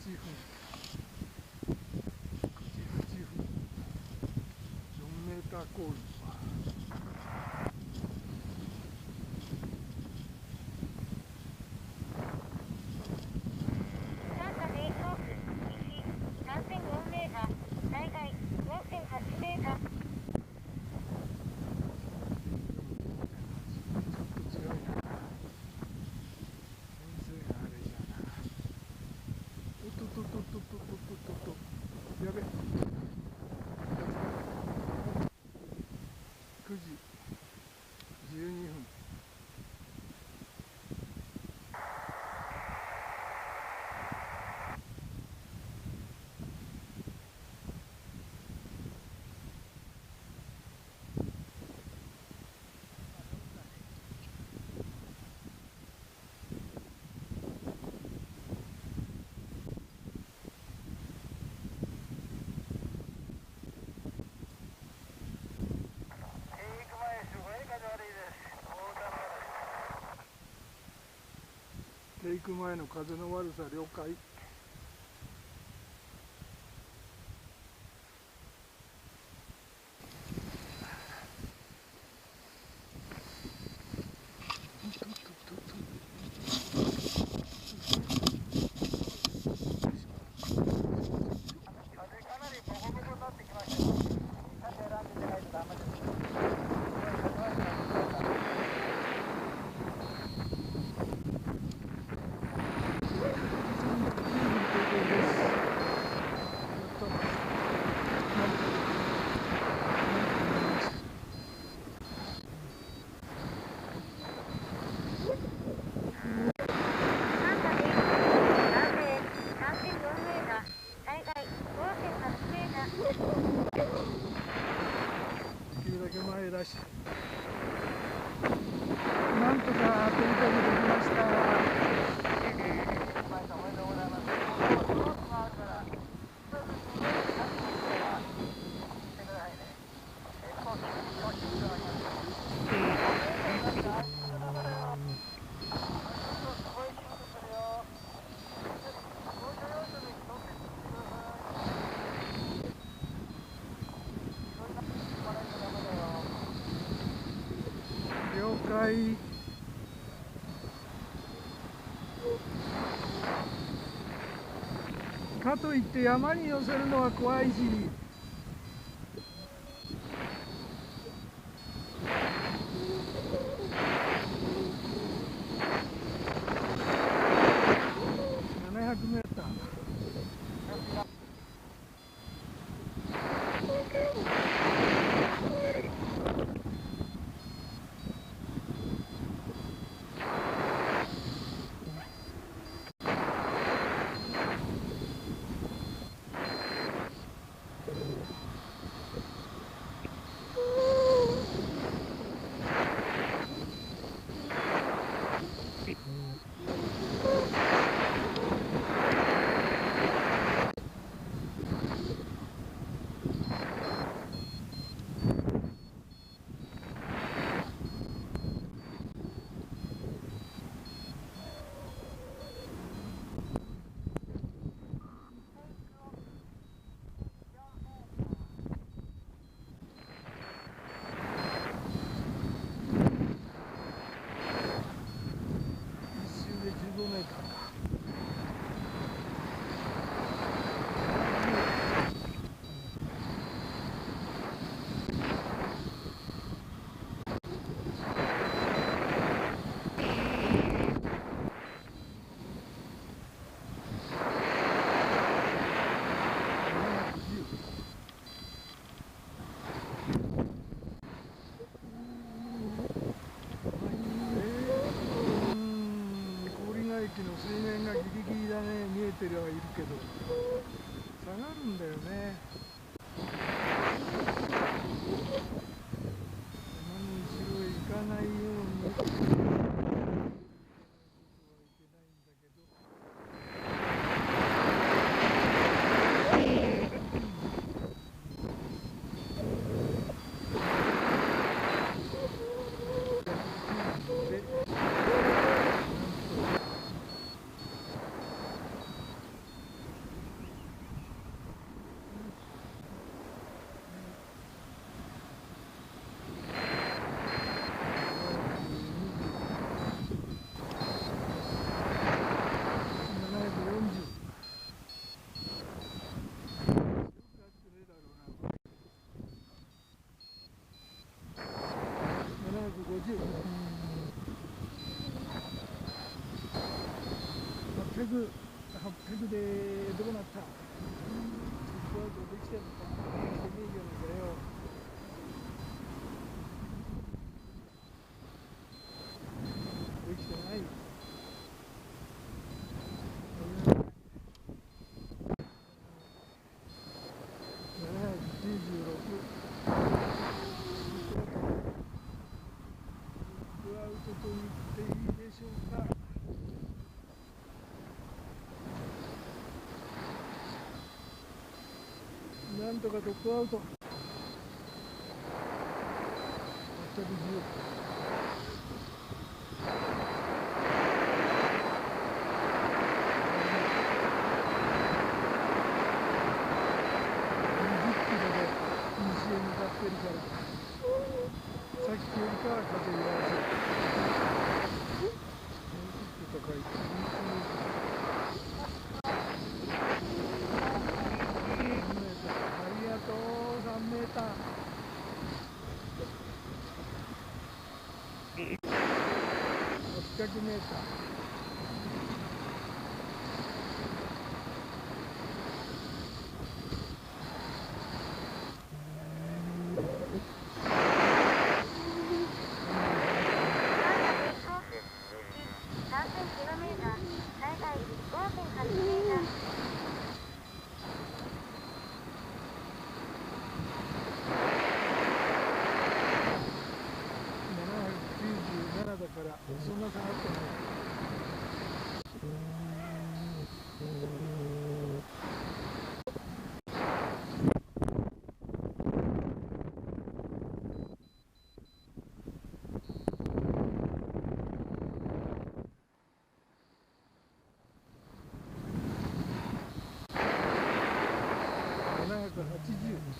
8分、4メーターコール。やべ、9時12分。テイク前の風の悪さ了解。できるだけ前だし、なんとか取り込みできました。了解。かといって山に寄せるのは怖いし、700メーター。15メーターか。駅の水面がギリギリだね。見えてるはいるけど下がるんだよね。山の後ろへ行かないように800、800でどうなった？僕はどうできてるのか、できてねえようだよ。できてない。796。ドアウトと言っていいでしょうか。なんとかトップアウト。810。さっきよりかは風弱いし、とか言ってありがとう。3メーター600メーター。797だからそんな下がってない。780。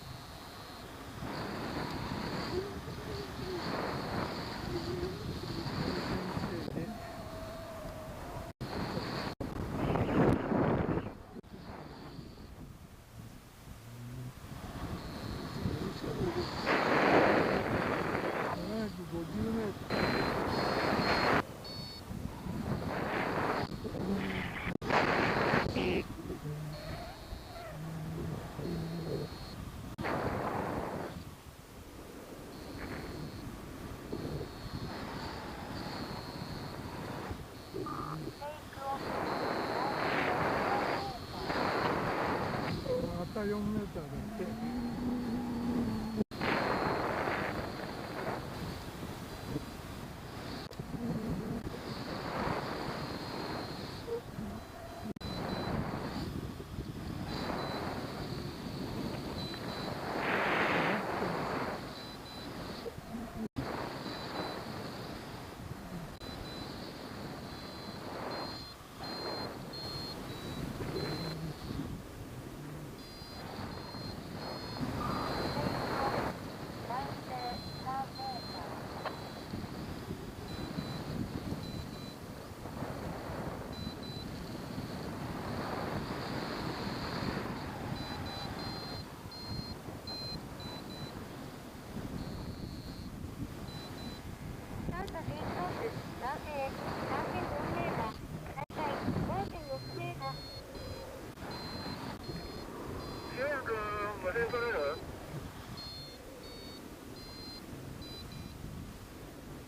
また4メーターだって。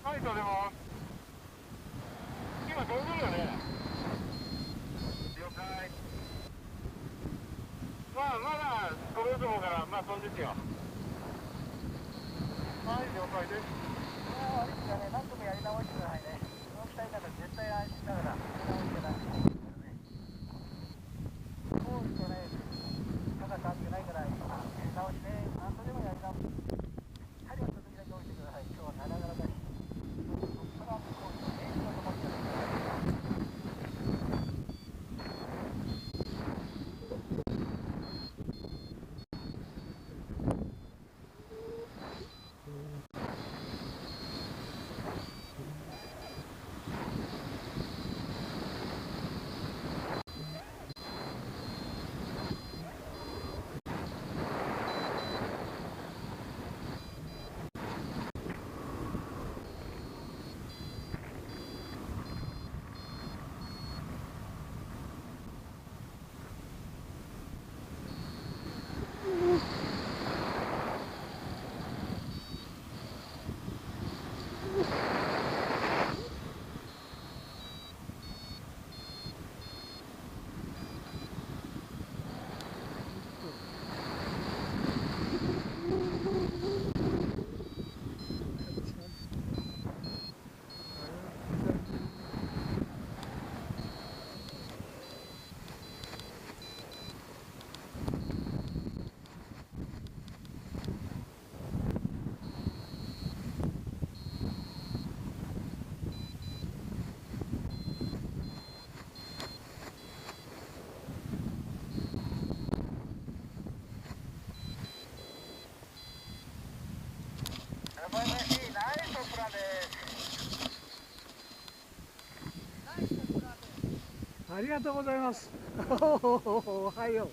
はい、取れます。今飛んでるよね。了解。まだ飛べると思うから、飛んでってよ。はい、了解です。悪いからね、何とかやり直してくださいね。その機体だから絶対安心だから、やり直してください。コースとね、高さ合ってないから、やり直しね、何とでもやり直す。針はちょっとだけ置いてください。今日はガラガラだし。その後、コースとね、そのままやってください。ラです。ありがとうございます。おはよう。